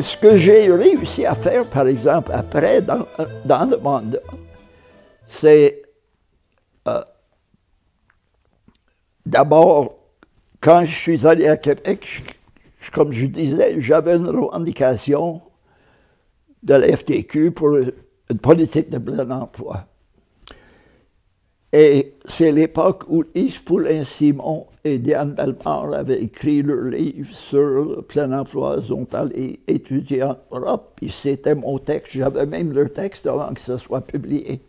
ce que j'ai réussi à faire, par exemple, après, dans le mandat, c'est d'abord, quand je suis allé à Québec, comme je disais, j'avais une revendication de la FTQ pour une politique de plein emploi. Et c'est l'époque où Yves Poulin-Simon et Diane Bellemare avaient écrit leur livre sur le plein emploi. Ils ont allé étudier en Europe, puis c'était mon texte. J'avais même leur texte avant que ce soit publié.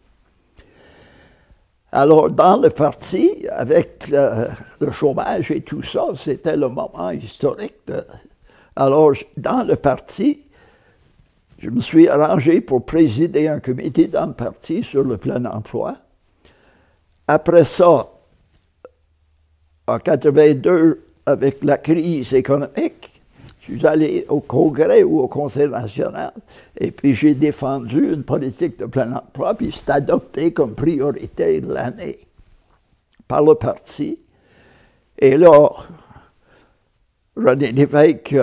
Alors, dans le parti, avec le chômage et tout ça, c'était le moment historique. Alors, dans le parti, je me suis arrangé pour présider un comité dans le parti sur le plein emploi. Après ça, en 82, avec la crise économique, je suis allé au Congrès ou au Conseil national, et puis j'ai défendu une politique de plein emploi, puis c'est adopté comme priorité de l'année par le parti. Et là, René Lévesque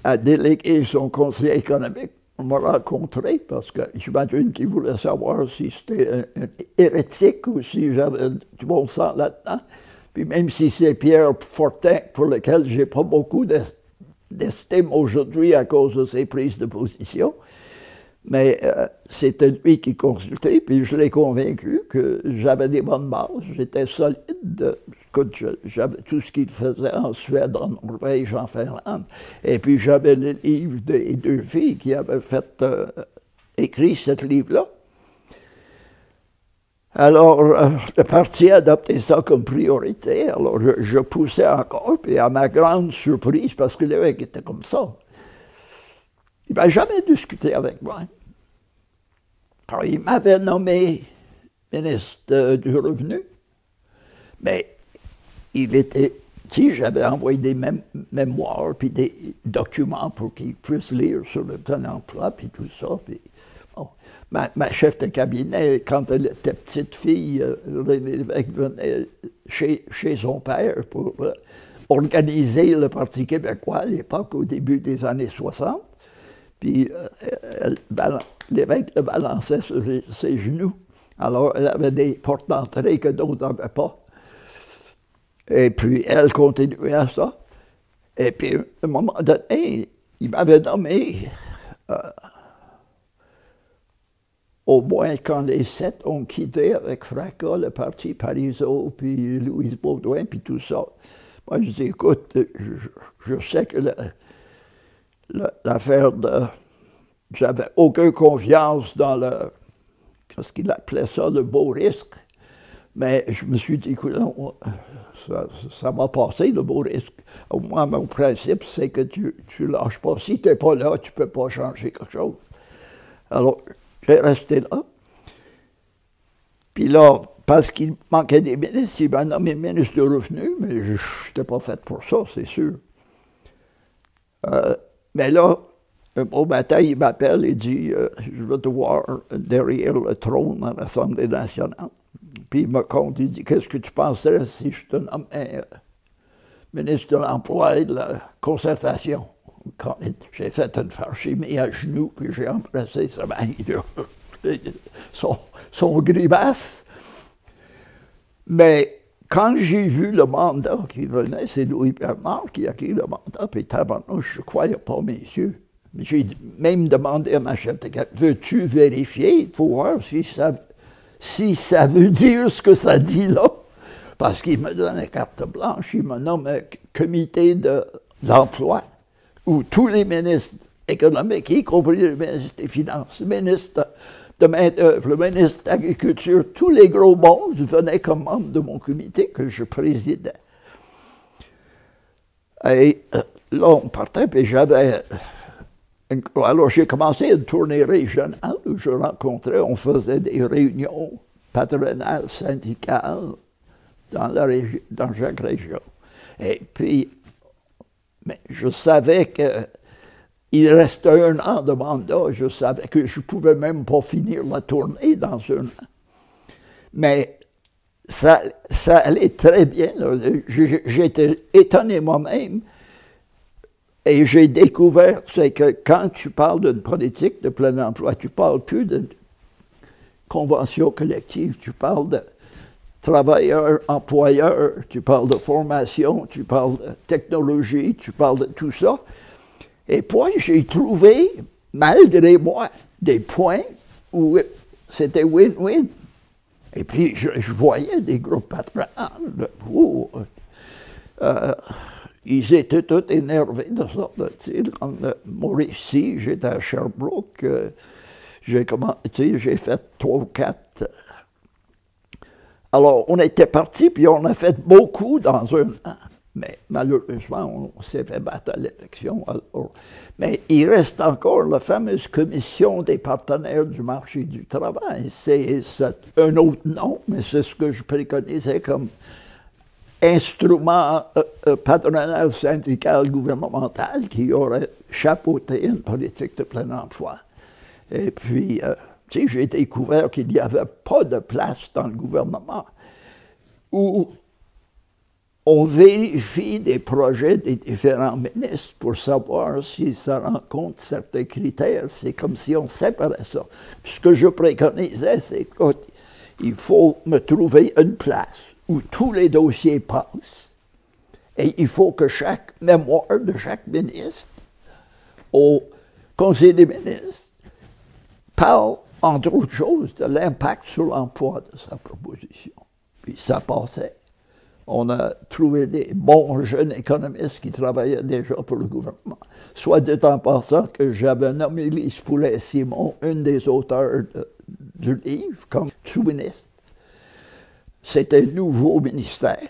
a délégué son conseil économique. On m'a rencontré parce que j'imagine qu'il voulait savoir si c'était un hérétique ou si j'avais du bon sens là-dedans. Puis même si c'est Pierre Fortin, pour lequel je n'ai pas beaucoup d'estime aujourd'hui à cause de ses prises de position, mais c'était lui qui consultait, puis je l'ai convaincu que j'avais des bonnes bases, j'étais solide. Écoute, j'avais tout ce qu'il faisait en Suède, en Norvège, en Finlande. Et puis j'avais le livre des deux filles qui avaient écrit ce livre-là. Alors, le parti a adopté ça comme priorité. Alors, je poussais encore, puis à ma grande surprise, parce que l'évêque était comme ça, il ne m'a jamais discuté avec moi. Alors, il m'avait nommé ministre du Revenu, mais il était, tu sais, j'avais envoyé des mémoires, puis des documents pour qu'il puisse lire sur le plein emploi, puis tout ça. Puis, bon. Ma chef de cabinet, quand elle était petite fille, René Lévesque venait chez son père pour organiser le Parti québécois à l'époque, au début des années 60. Puis l'évêque le balançait sur ses genoux. Alors, elle avait des portes d'entrée que d'autres n'avaient pas. Et puis, elle continuait à ça. Et puis, à un moment donné, il m'avait nommé, au moins quand les 7 ont quitté avec fracas le parti Parizeau, puis Louise Baudouin, puis tout ça. Moi, je dis, écoute, je sais que l'affaire de... J'avais aucune confiance dans ce qu'il appelait ça, le beau risque. Mais je me suis dit, écoute, ça va passer, le beau risque. Au moins, mon principe, c'est que tu lâches pas. Si tu n'es pas là, tu ne peux pas changer quelque chose. Alors, j'ai resté là. Puis là, parce qu'il manquait des ministres, il m'a nommé ministre du Revenu, mais je n'étais pas fait pour ça, c'est sûr. Mais là, un beau matin, il m'appelle et dit je veux te voir derrière le trône à l'Assemblée nationale. Puis il me compte, il dit qu'est-ce que tu penserais si je te nommais ministre de l'Emploi et de la Concertation? J'ai fait une farchimie à genoux, puis j'ai embrassé sa main, son grimace. Mais quand j'ai vu le mandat qui venait, c'est Louis Bernard qui a écrit le mandat, puis tabarnouche, je ne croyais pas mes yeux. J'ai même demandé à ma chef de cabinet, veux-tu vérifier pour voir si ça veut dire ce que ça dit là? Parce qu'il me donne une carte blanche, il me nomme un comité de l'emploi, où tous les ministres économiques, y compris le ministre des Finances, le ministre de main-d'œuvre, le ministre de l'Agriculture, tous les gros bons venaient comme membres de mon comité que je présidais. Et là, on partait, puis j'avais... Alors, j'ai commencé une tournée régionale où je rencontrais, on faisait des réunions patronales, syndicales dans chaque région. Et puis, mais je savais qu'il restait 1 an de mandat, je savais que je ne pouvais même pas finir la tournée dans 1 an. Mais ça allait très bien. J'étais étonné moi-même Et j'ai découvert, c'est que quand tu parles d'une politique de plein emploi, tu ne parles plus de convention collective, tu parles de travailleurs, employeurs, tu parles de formation, tu parles de technologie, tu parles de tout ça. Et puis, j'ai trouvé, malgré moi, des points où c'était win-win. Et puis, je voyais des groupes patronales où ils étaient tous énervés de sorte de dire, comme moi ici, j'étais à Sherbrooke, j'ai fait 3 ou 4. Alors, on était partis, puis on a fait beaucoup dans un an. Mais malheureusement, on s'est fait battre à l'élection. Mais il reste encore la fameuse commission des partenaires du marché du travail. C'est un autre nom, mais c'est ce que je préconisais comme instrument patronal, syndical, gouvernemental qui aurait chapeauté une politique de plein emploi. Et puis, tu sais, j'ai découvert qu'il n'y avait pas de place dans le gouvernement où on vérifie des projets des différents ministres pour savoir si ça rencontre certains critères. C'est comme si on séparait ça. Ce que je préconisais, c'est qu'il faut me trouver une place où tous les dossiers passent et il faut que chaque mémoire de chaque ministre au Conseil des ministres parle, entre autres choses, de l'impact sur l'emploi de sa proposition. Puis ça passait. On a trouvé des bons jeunes économistes qui travaillaient déjà pour le gouvernement. Soit dit en passant que j'avais nommé Lise Poulet-Simon, une des auteurs du livre, comme sous-ministre. C'était un nouveau ministère.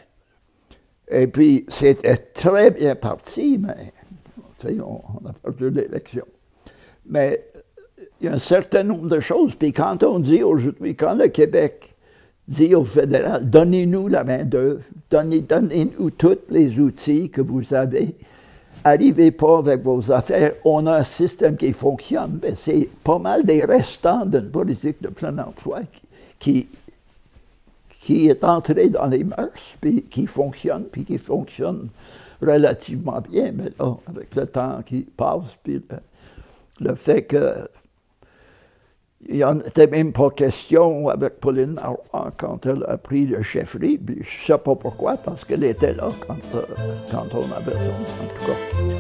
Et puis, c'était très bien parti, mais on a perdu l'élection. Mais il y a un certain nombre de choses. Puis quand on dit aujourd'hui, quand le Québec dit au fédéral, donnez-nous la main-d'œuvre, donnez-nous tous les outils que vous avez, arrivez pas avec vos affaires, on a un système qui fonctionne, mais c'est pas mal des restants d'une politique de plein emploi qui est entrée dans les mœurs, puis qui fonctionne relativement bien, mais là, avec le temps qui passe, puis le fait que il n'en était même pas question avec Pauline Marois quand elle a pris le chefferie. Je ne sais pas pourquoi, parce qu'elle était là quand on avait ça, en tout cas.